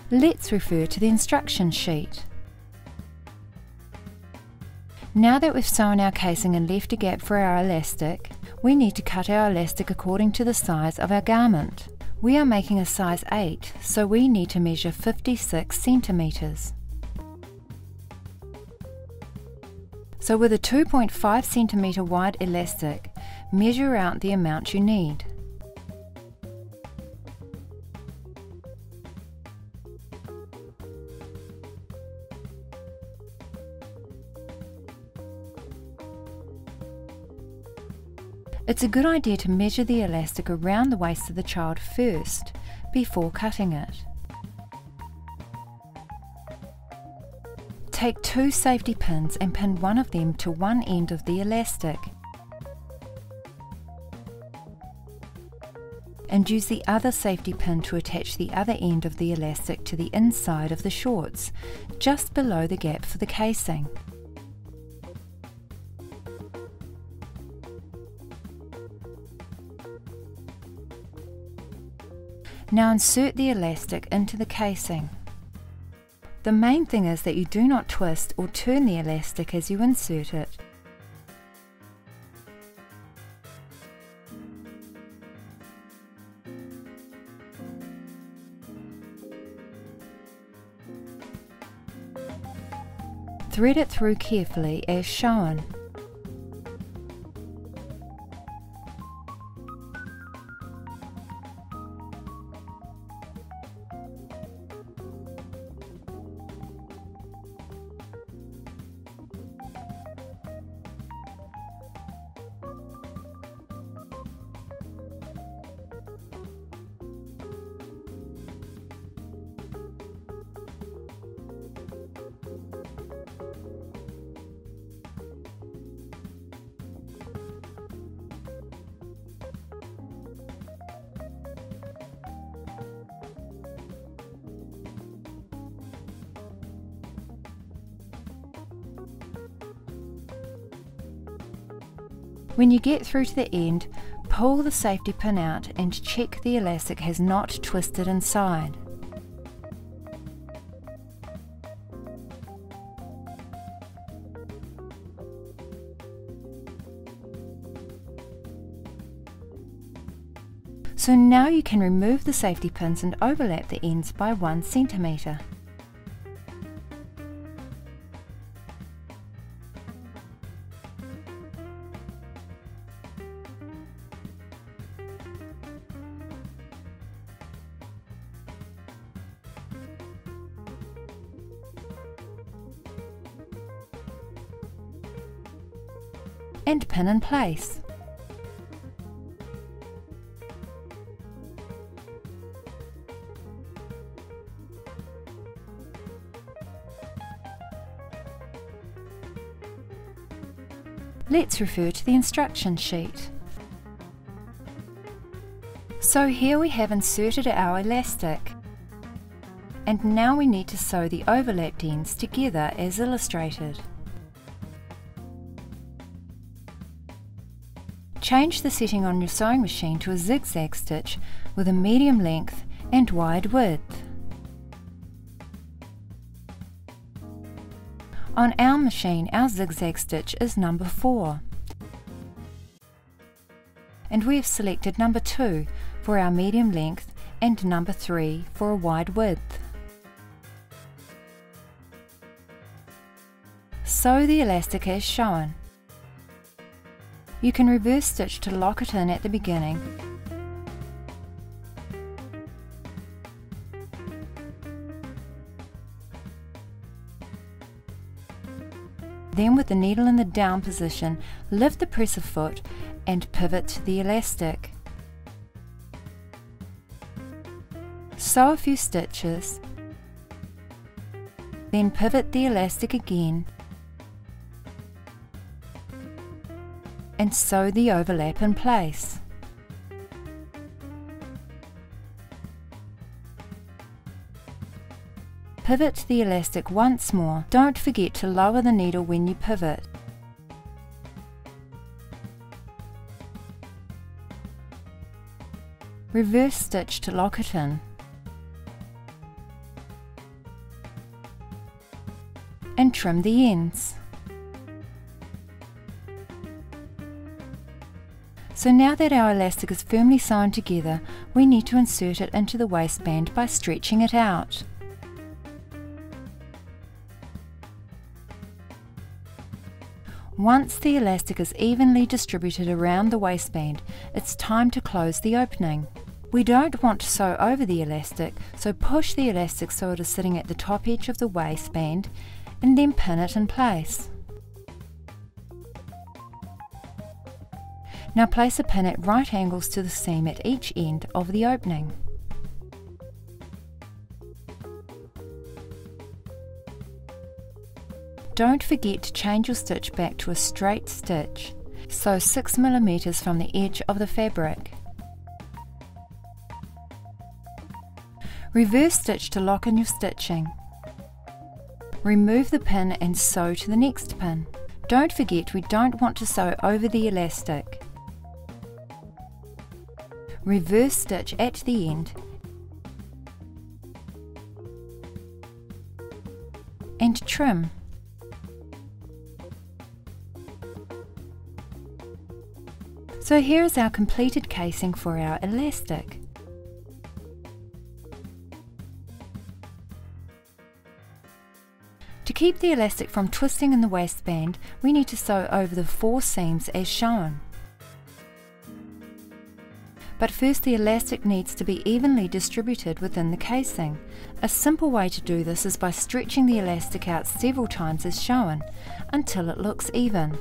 Let's refer to the instruction sheet. Now that we've sewn our casing and left a gap for our elastic, we need to cut our elastic according to the size of our garment. We are making a size 8, so we need to measure 56 centimeters. So with a 2.5 centimeter wide elastic, measure out the amount you need. It's a good idea to measure the elastic around the waist of the child first, before cutting it. Take 2 safety pins and pin one of them to one end of the elastic, and use the other safety pin to attach the other end of the elastic to the inside of the shorts, just below the gap for the casing. Now insert the elastic into the casing. The main thing is that you do not twist or turn the elastic as you insert it. Thread it through carefully as shown. When you get through to the end, pull the safety pin out and check the elastic has not twisted inside. So now you can remove the safety pins and overlap the ends by 1 centimeter. And pin in place. Let's refer to the instruction sheet. So here we have inserted our elastic, and now we need to sew the overlapped ends together as illustrated. Change the setting on your sewing machine to a zigzag stitch with a medium length and wide width. On our machine, our zigzag stitch is number 4, and we have selected number 2 for our medium length and number 3 for a wide width. Sew the elastic as shown. You can reverse stitch to lock it in at the beginning, then with the needle in the down position, lift the presser foot and pivot the elastic. Sew a few stitches, then pivot the elastic again and sew the overlap in place. Pivot the elastic once more. Don't forget to lower the needle when you pivot. Reverse stitch to lock it in. and trim the ends. So now that our elastic is firmly sewn together, we need to insert it into the waistband by stretching it out. Once the elastic is evenly distributed around the waistband, it's time to close the opening. We don't want to sew over the elastic, so push the elastic so it is sitting at the top edge of the waistband and then pin it in place. Now place a pin at right angles to the seam at each end of the opening. Don't forget to change your stitch back to a straight stitch, so 6 mm from the edge of the fabric. Reverse stitch to lock in your stitching. Remove the pin and sew to the next pin. Don't forget we don't want to sew over the elastic. Reverse stitch at the end and trim. So here is our completed casing for our elastic. To keep the elastic from twisting in the waistband, we need to sew over the 4 seams as shown. But first the elastic needs to be evenly distributed within the casing. A simple way to do this is by stretching the elastic out several times as shown, until it looks even.